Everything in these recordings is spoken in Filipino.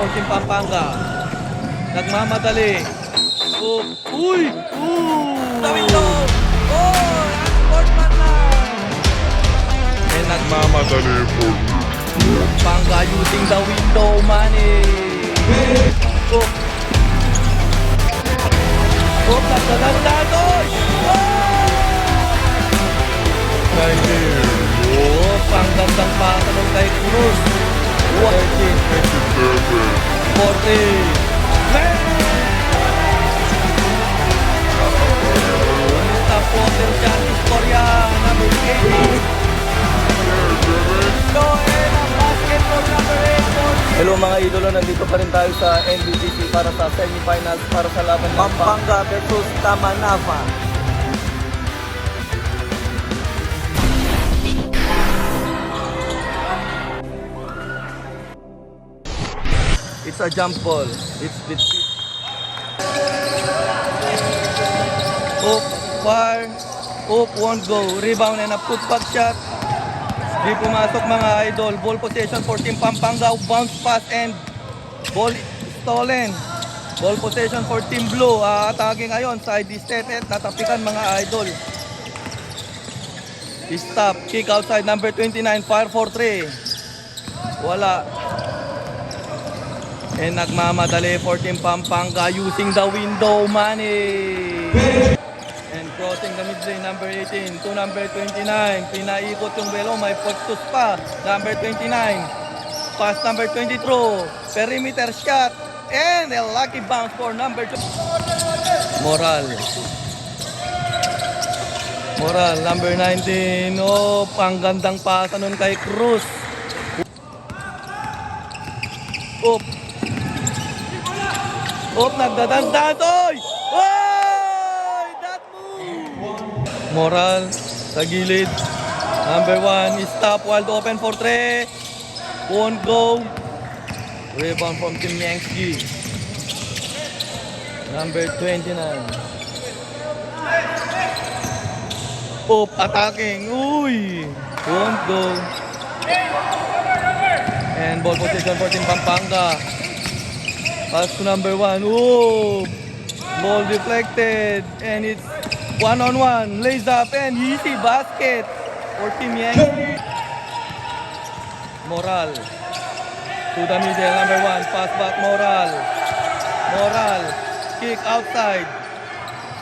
for Team Pampanga. Nagmamadali. Oh, uy! Sa window! Oh! Sportman na! And Nagmamadali for Pampanga using the window money. Oh! Oh, nagdadagdagoy! Right here. Oh, panggandang patanong kay Cruz. 27. 40. Top water Charles Korea, number 80. Joel, ang basketball number 8. Hello mga idolo, nandito pa rin tayo sa NBGC para sa semifinals para sa laban ng Pampanga versus Tamanafa. It's a jump ball. It's between. Up, fire. Up, won't go. Rebound and a putback shot. Di pumasok mga idol. Ball possession for Team Pampanga. Bounce pass and ball stolen. Ball possession for Team Blue. Atake ngayon. Side distant. Natapikan mga idol. Stop. Kick outside number 29. Fire for 3. Wala. And nagmamadali for Team Pampanga using the window money. And crossing the mid-lane, number 18 to number 29. Pinaikot yung belo, may pagtus pa. Number 29. Pass number 22. Perimeter shot. And a lucky bounce for number 2. Moral. Moral, number 19. Oh, panggandang pasa nun kay Cruz. Up. Op, nagdadagdag, oy! Oy! That move! Moral, sa gilid. Number 1, stop, wide open for 3. Won't go. Rebound from Team Yankee. Number 29. Op, attacking. Uy! Won't go. And ball position for Team Pampanga. Pass to number 1. Ooh! Ball deflected. And it's one-on-one. Lays up and easy basket for Team Yankee. Moral. To the middle. Number 1. Pass back. Moral. Moral. Kick outside.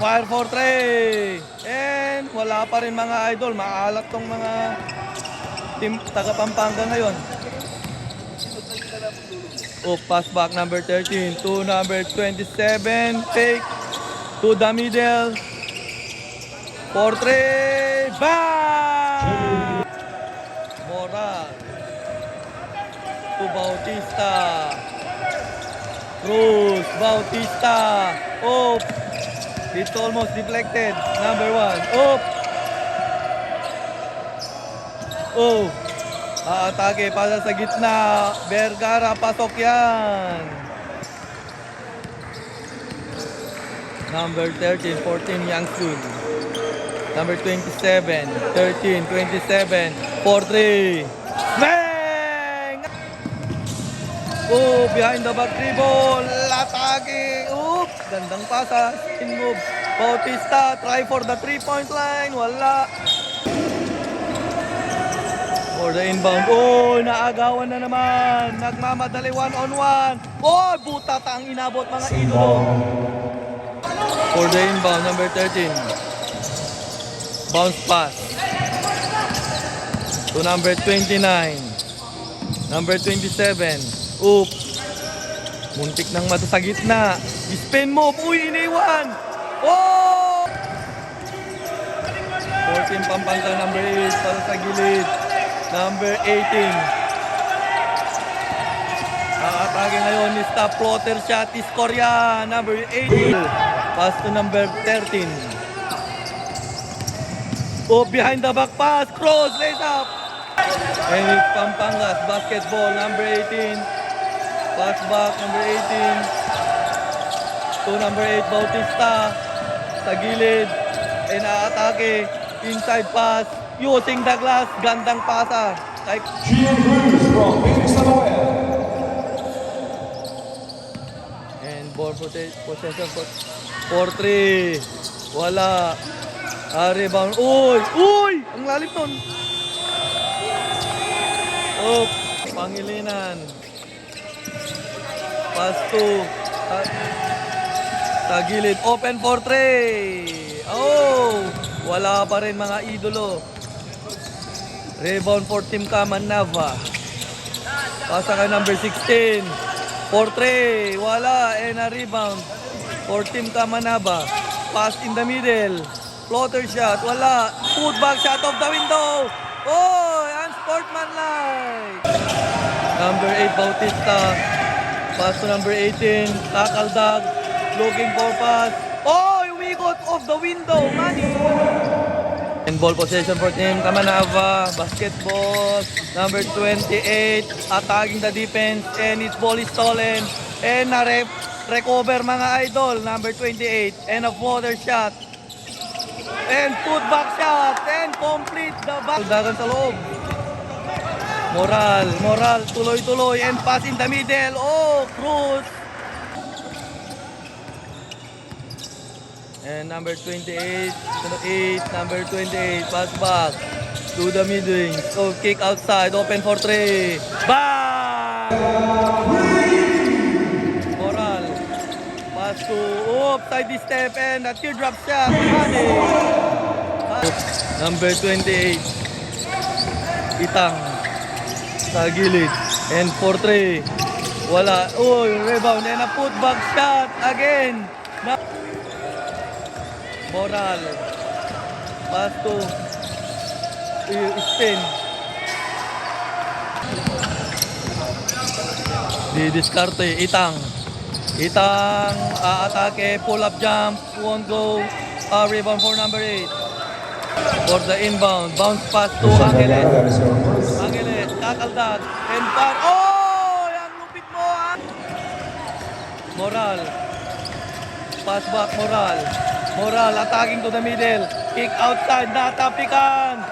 Fire for 3. And wala pa rin mga idol. Maalat tong mga team taga Pampanga ngayon. Oh, pass back number 13 to number 27. Fake to the middle. For 3. Bang! Moral. To Bautista. Cruz. Bautista. Oh. It's almost deflected. Number 1. Oh. Oh. Atake, pasa sa gitna. Vergara, pasok yan. Number 13, 14, Yangsun. Number 27, 13, 27, 4-3. Bang! Oh, behind the back dribble. Atake. Oops, gandang pasa. Spin move. Bautista, try for the 3-point line. Wala. For the inbound. Oh, naagawan na naman. Nagmamadali one-on-one. Oh, butat ang inabot mga idolo. For the inbound, number 13. Bounce pass. To number 29. Number 27. Oop. Muntik nang mata sa gitna. Spin move. Uy, iniwan. Oh! 14 Pampanga, number 8. Para sa gilid. Number 18. Atake ngayon ni stop floater shot is Korea. Number 18. Pass to number 13. Oh, behind the back pass. Cross, lays up. And it's Pampanga's basketball. Number 18. Pass back, number 18. To number 8, Bautista. Sa gilid. And atake. Inside pass. Using the glass, gandang pasa. Ball possession for 3. Wala. Rebound. Uy! Uy! Ang lalim nun. Oh, Pangilinan. Pass to sa gilid. Open for 3. Oh! Wala pa rin mga idolo. Rebound for Team Kamanava. Pasa kay number 16. For 3. Wala. And a rebound for Team Kamanava. Pass in the middle. Floater shot. Wala. Putback shot of the window. Oh! Unsportsmanlike. Number 8 Bautista. Pass to number 18. Takaldag. Looking for pass. Oh! We got off the window. Money. And ball possession for Team Kamanava. Basketball. Number 28. Attacking the defense. And its ball is stolen. And recover mga idol. Number 28. And a floater shot. And putback shot. And complete the back. Dagan sa loob. Moral. Tuloy-tuloy. And pass in the middle. Oh, Cruz. And number 28. Number 28. Pass back to the mid-range. So kick outside. Open for 3. Bang! Moral. Pass to side step and a teardrop shot. Number 28. Itang sa gilid. And for 3. Wala. Rebound and a putback shot again. Moral. Pass to spin. Didiskarte. Itang atake, pull up jump, won't go. Rebound for number 8. For the inbound, bounce pass to Angeles. Kakaldag, and par. Oh! Ang lupit mo, Moral. Pass back, Moral attacking to the middle. Kick outside, natapikan.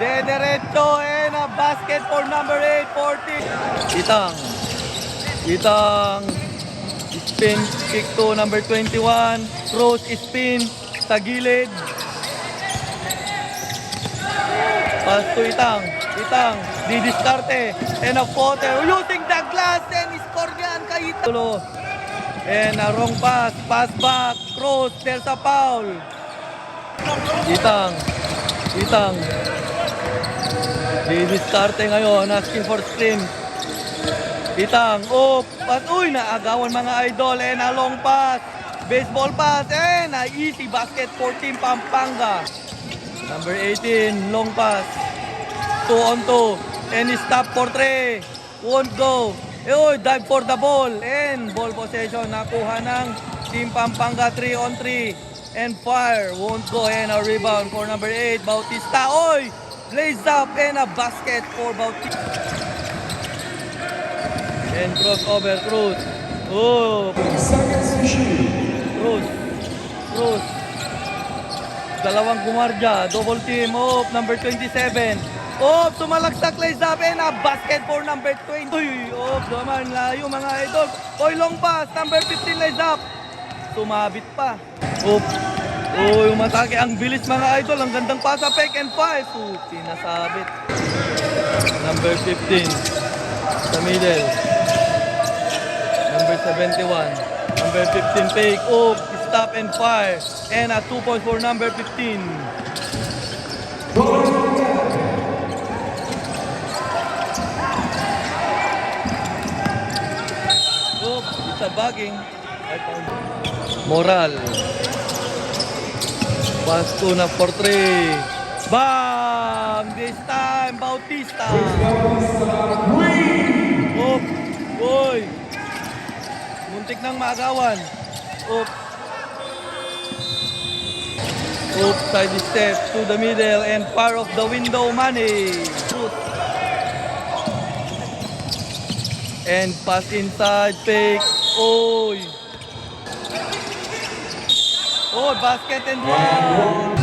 Derecho, and a basket for number 8, 40. Itang. Spin, kick to number 21. Cross, spin, sa gilid. Pass to Itang, didiskarte. And a floater, using the glass, and score niyan kay Itang. And a wrong pass back, cross, there's a foul. Itang. Didiskarte ngayon, asking for screen. Itang, naagawan mga idol, and a long pass, baseball pass, and a easy basket for Team Pampanga. Number 18, long pass, 2-on-2, and stop for 3, won't go. Dive for the ball, and ball possession, nakuha ng Team Pampanga, 3-on-3, and fire, won't go, and a rebound for number 8, Bautista. Lays up, and a basket for Bautista. And crossover, Cruz. Cruz. Dalawang gumardya. Double team. Number 27. Sumalagsak, lays up, and a basket for number 20. Naman, layo mga idol. Long pass. Number 15, lays up. Sumabit pa. Umatake. Ang bilis mga idol. Ang gandang pasa, fake and 5. Pinasabit. Number 15. Sa middle. Number 71. Number 15 fake. Stop and fire. And a 2 points for number 15. It's a bagging. Moral. Pass to na for 3. Bang! This time, Bautista. Muntik ng maagawan. Side step to the middle and far off the window, Money. And pass inside, fake. Basket and one.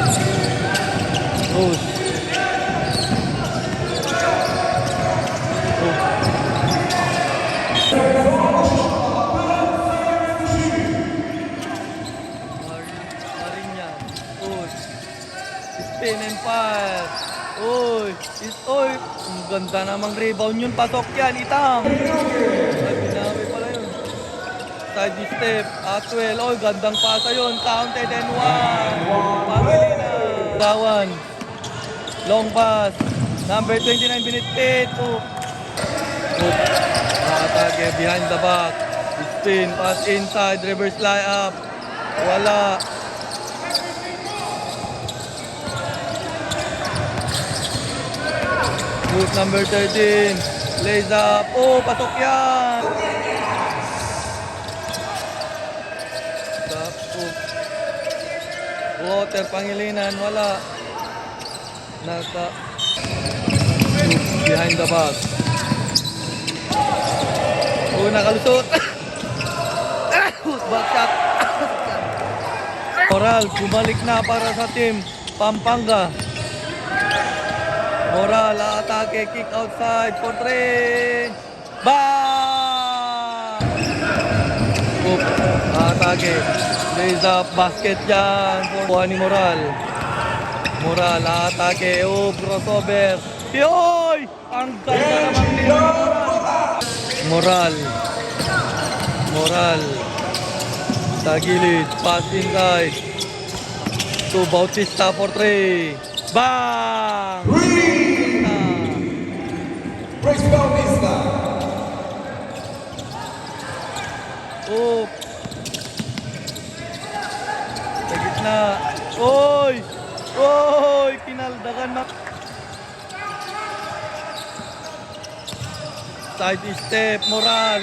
Oy, ang ganda namang rebound yun. Pasok yan, Itang. Ay, binawi pala yun. Side step, Atwell. Oy, gandang pasa yun. Counted and one. Pangilina. Gawan. Long pass. Number 29, binitpit. Nakatake behind the back. Spin, pass inside, reverse layup. Wala. Shoot number 13. Lays up. Oh, pasok yan. Tapos. Water, Pangilinan. Wala. Nasa. Shoot behind the back. Oh, nakalusot. Back shot. Moral, bumalik na para sa team Pampanga. Moral, atake, kick outside for 3. Bang! Oop, atake. Lays up, basket dyan. Kuha ni Moral. Moral, atake. Oop, crossover. Yoy! Ang ganda naman ni Moral. Moral. Sa gilid, pass inside. To Bautista for 3. Bang! Race Bautista. Oh. Sa gitna. Oy! Oy! Kinaldagan na. Side step, Moral.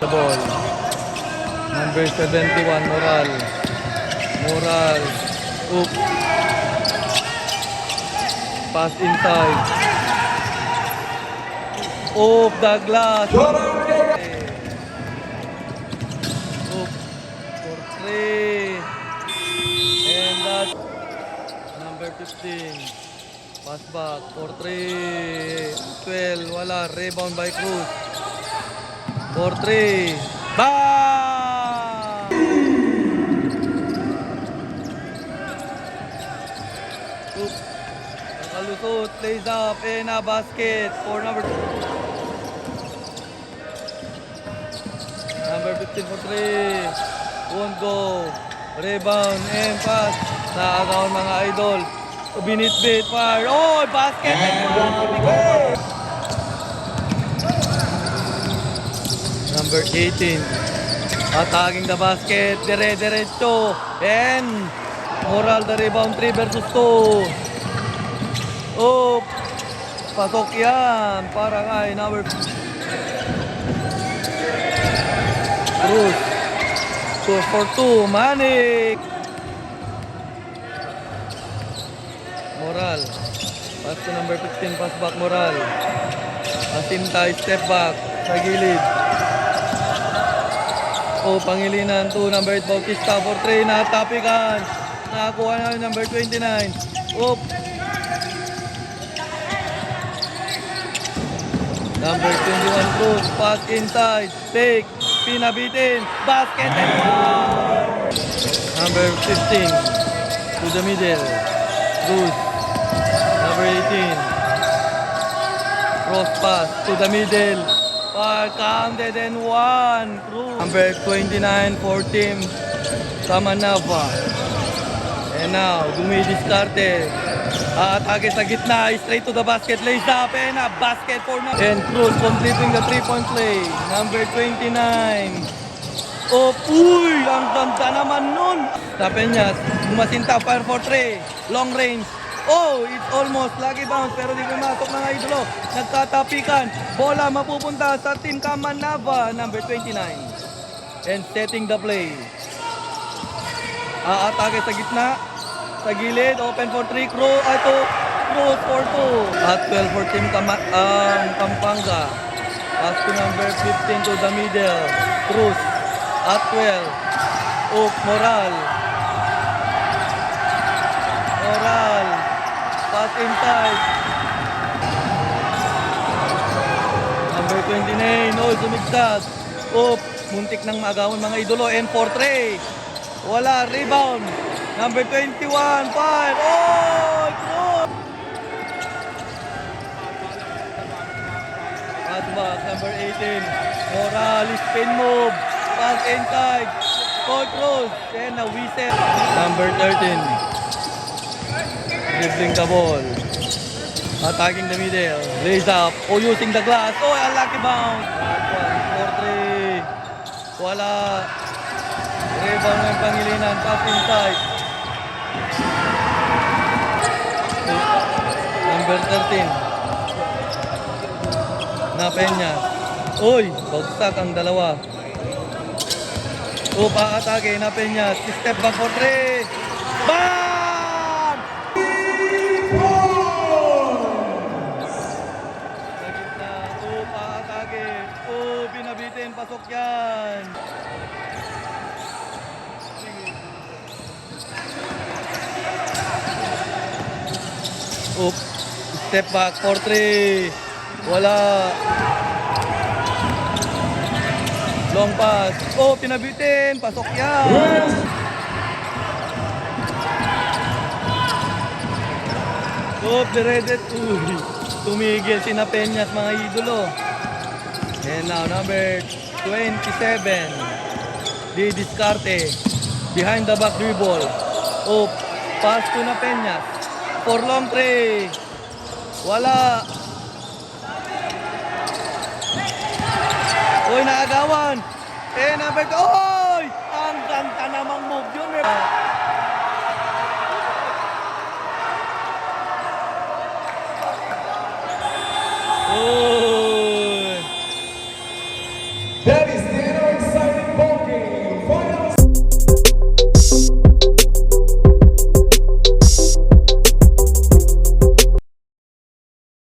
The ball. Number 71, Moral. Moral. Oop. Pass inside. Oop, Douglas. Oop. For 3. And that's number 15. Pass back for 3. 12. Wala. Rebound by Cruz. For 3. Bang! Oop. Nakalusot. Lays up. And a basket for number 15 for 3. Won't go. Rebound and pass. Naagawan mga idol. Binitbit par. Oh, basket. Number 18. Attacking the basket. Dire-diretso. And Moral the rebound 3 versus 2. Oh, pasok yan. Para kay number Cruz. 2 for 2. Manik. Moral. Pass to number 15. Pass back Moral. Asinta. Step back. Sa gilid. O, Pangilinan to number 8 Bautista for 3. Natapikan. Nakakuha na yung number 29. Oop. Number 21 Cruz. Pass inside. Take. Pinabitin. Basket and one. Number 15. To the middle. Cruz. Number 18. Cross pass. To the middle. Counted and one. Cruz. Number 29 for team Samanava. And now, dumidiskarte. Atake sa gitna, straight to the basket, lays up, and a basket for now. And Cruz completing the 3-point play. Number 29. Oh, uy! Ang ganda naman nun! Tapeñas, bumasinta, fire for 3. Long range. Oh, it's almost lucky bounce, pero di pumasok ng idolo. Nagtatapikan. Bola mapupunta sa Team Kamanava, number 29. And setting the play. Atake sa gitna. Sa gilid, open for 3, Cruz, Cruz for 2. At 12 for team Pampanga. Pass to number 15 to the middle. Cruz. At 12. Moral. Moral. Pass inside. Number 29. Oh, sumigtas. Muntik nang magawan mga idolo. And for 3. Wala, rebound. Number 21, 5. Oh, Cruz! Pass back, number 18. Morales, spin move. Pass inside. Court Rose. And a whistle. Number 13. Dribbling the ball. Attacking the middle. Raise up. Oh, using the glass. Oh, unlucky bounce. 4-3. Wala. Rebound ng Pangilinan. Pass inside. Number 13. Na Peña. Uy, bagsak ang dalawa. Pa-atake na Peña. Step back for 3. Bam! Sa gitna. Pa-atake. Binabitin. Pasok yan. Step back for 3. Wala. Long pass. Pinabitin. Pasok yan. Diredet. Tumigil si Napeñas, mga idolo. And now, number 27. Di Discarte. Behind the back dribble. Pass to Napeñas. For long 3. Wala. Naagawan. Number 2. Ang ganda namang move yun. That is the